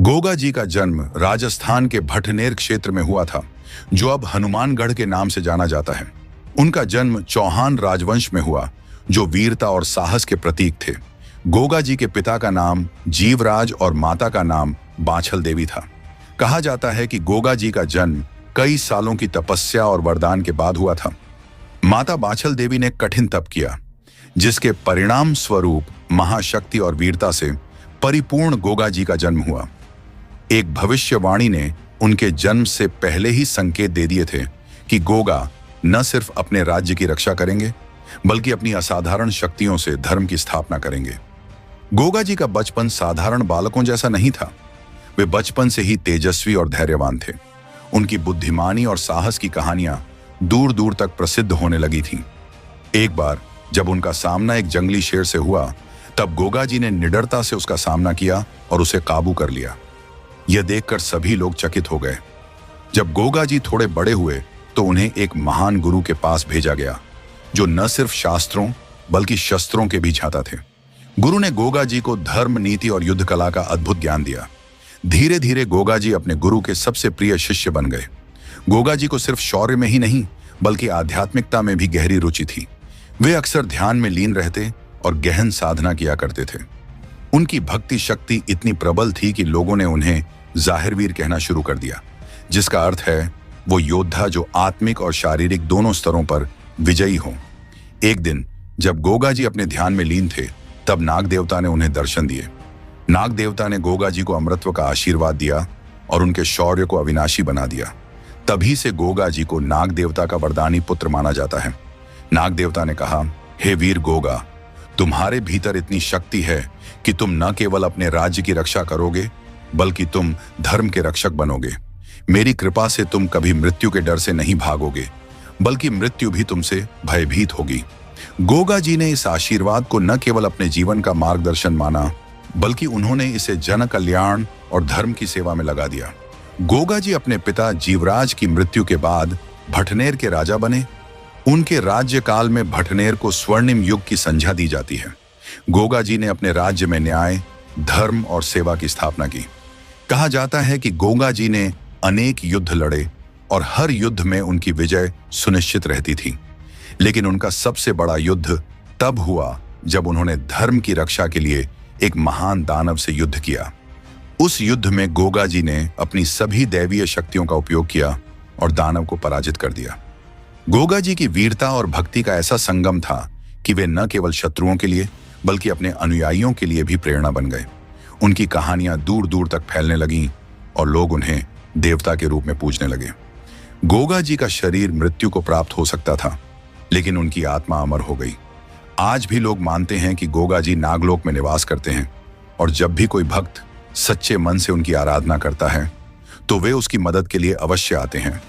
गोगा जी का जन्म राजस्थान के भटनेर क्षेत्र में हुआ था, जो अब हनुमानगढ़ के नाम से जाना जाता है। उनका जन्म चौहान राजवंश में हुआ, जो वीरता और साहस के प्रतीक थे। गोगा जी के पिता का नाम जीवराज और माता का नाम बाछल देवी था। कहा जाता है कि गोगा जी का जन्म कई सालों की तपस्या और वरदान के बाद हुआ था। माता बाछल देवी ने कठिन तप किया, जिसके परिणाम स्वरूप महाशक्ति और वीरता से परिपूर्ण गोगा जी का जन्म हुआ। एक भविष्यवाणी ने उनके जन्म से पहले ही संकेत दे दिए थे कि गोगा न सिर्फ अपने राज्य की रक्षा करेंगे, बल्कि अपनी असाधारण शक्तियों से धर्म की स्थापना करेंगे। गोगा जी का बचपन साधारण बालकों जैसा नहीं था। वे बचपन से ही तेजस्वी और धैर्यवान थे। उनकी बुद्धिमानी और साहस की कहानियां दूर दूर तक प्रसिद्ध होने लगी थीं। एक बार जब उनका सामना एक जंगली शेर से हुआ, तब गोगा जी ने निडरता से उसका सामना किया और उसे काबू कर लिया। यह देखकर सभी लोग चकित हो गए। जब गोगा जी थोड़े बड़े हुए तो उन्हें एक महान गुरु के पास भेजा गया, जो न सिर्फ शास्त्रों बल्कि शस्त्रों के भी ज्ञाता थे। गुरु ने गोगा जी को धर्म, नीति और युद्ध कला का अद्भुत ज्ञान दिया। धीरे धीरे गोगा जी अपने गुरु के सबसे प्रिय शिष्य बन गए। गोगा जी को सिर्फ शौर्य में ही नहीं, बल्कि आध्यात्मिकता में भी गहरी रुचि थी। वे अक्सर ध्यान में लीन रहते और गहन साधना किया करते थे। उनकी भक्ति शक्ति इतनी प्रबल थी कि लोगों ने उन्हें जाहिरवीर कहना शुरू कर दिया, जिसका अर्थ है वो योद्धा जो आत्मिक और शारीरिक दोनों स्तरों पर विजयी हो। एक दिन जब गोगा जी अपने ध्यान में लीन थे, तब नाग देवता ने उन्हें दर्शन दिए। नाग देवता ने गोगा जी को अमृतत्व का आशीर्वाद दिया और उनके शौर्य को अविनाशी बना दिया। तभी से गोगा जी को नाग देवता का वरदानी पुत्र माना जाता है। नाग देवता ने कहा, हे वीर गोगा, तुम्हारे भीतर इतनी शक्ति है कि तुम न केवल अपने राज्य की रक्षा करोगे, बल्कि तुम धर्म के रक्षक बनोगे। मेरी कृपा से तुम कभी मृत्यु के डर से नहीं भागोगे, बल्कि मृत्यु भी तुमसे भयभीत होगी। गोगा जी ने इस आशीर्वाद को न केवल अपने जीवन का मार्गदर्शन माना, बल्कि उन्होंने इसे जन कल्याण और धर्म की सेवा में लगा दिया। गोगा जी अपने पिता जीवराज की मृत्यु के बाद भटनेर के राजा बने। उनके राज्य काल में भटनेर को स्वर्णिम युग की संज्ञा दी जाती है। गोगा जी ने अपने राज्य में न्याय, धर्म और सेवा की स्थापना की। कहा जाता है कि गोगा जी ने अनेक युद्ध लड़े और हर युद्ध में उनकी विजय सुनिश्चित रहती थी। लेकिन उनका सबसे बड़ा युद्ध तब हुआ जब उन्होंने धर्म की रक्षा के लिए एक महान दानव से युद्ध किया। उस युद्ध में गोगा जी ने अपनी सभी दैवीय शक्तियों का उपयोग किया और दानव को पराजित कर दिया। गोगा जी की वीरता और भक्ति का ऐसा संगम था कि वे न केवल शत्रुओं के लिए, बल्कि अपने अनुयायियों के लिए भी प्रेरणा बन गए। उनकी कहानियां दूर दूर तक फैलने लगीं और लोग उन्हें देवता के रूप में पूजने लगे। गोगा जी का शरीर मृत्यु को प्राप्त हो सकता था, लेकिन उनकी आत्मा अमर हो गई। आज भी लोग मानते हैं कि गोगा जी नागलोक में निवास करते हैं, और जब भी कोई भक्त सच्चे मन से उनकी आराधना करता है, तो वे उसकी मदद के लिए अवश्य आते हैं।